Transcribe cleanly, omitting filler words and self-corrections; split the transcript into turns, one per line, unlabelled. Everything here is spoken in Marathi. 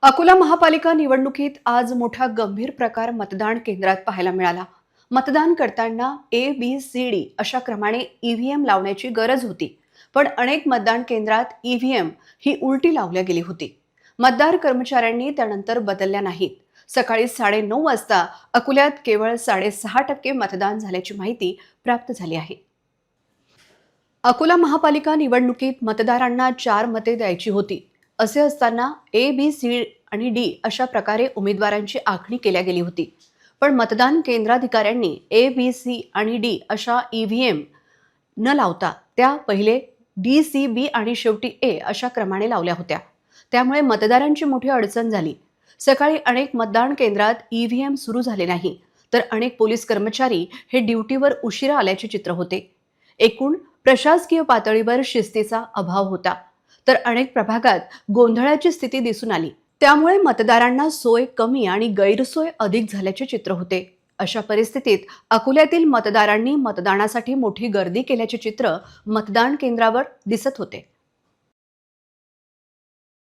अकोला महापालिका निवडणुकीत आज मोठा गंभीर प्रकार मतदान केंद्रात पाहायला मिळाला। मतदान करताना ABCD अशा क्रमाने ईव्हीएम लावण्याची गरज होती, पण अनेक मतदान केंद्रात ईव्हीएम ही उलटी लावल्या गेली होती। मतदार कर्मचाऱ्यांनी त्यानंतर बदलल्या नाहीत। सकाळी 9:30 वाजता अकोल्यात केवळ 6.5% मतदान झाल्याची माहिती प्राप्त झाली आहे। अकोला महापालिका निवडणुकीत मतदारांना 4 मते द्यायची होती। असे असताना A, B, C आणि D अशा प्रकारे उमेदवारांची आखणी केल्या गेली होती। पण मतदान केंद्राधिकाऱ्यांनी A, B, C आणि D अशा ईव्हीएम न लावता त्या पहिले D, C, B आणि शेवटी A अशा क्रमाने लावल्या होत्या। त्यामुळे मतदारांची मोठी अडचण झाली। सकाळी अनेक मतदान केंद्रात ईव्हीएम सुरू झाले नाही, तर अनेक पोलीस कर्मचारी हे ड्युटीवर उशिरा आल्याचे चित्र होते। एकूण प्रशासकीय पातळीवर शिस्तीचा अभाव होता, तर अनेक प्रभागात गोंधळाची स्थिती दिसून आली। त्यामुळे मतदारांना सोय कमी आणि गैरसोय अधिक झाल्याचे चित्र होते। अशा परिस्थितीत अकोल्यातील मतदारांनी मतदानासाठी मोठी गर्दी केल्याचे चित्र मतदान केंद्रावर दिसत होते।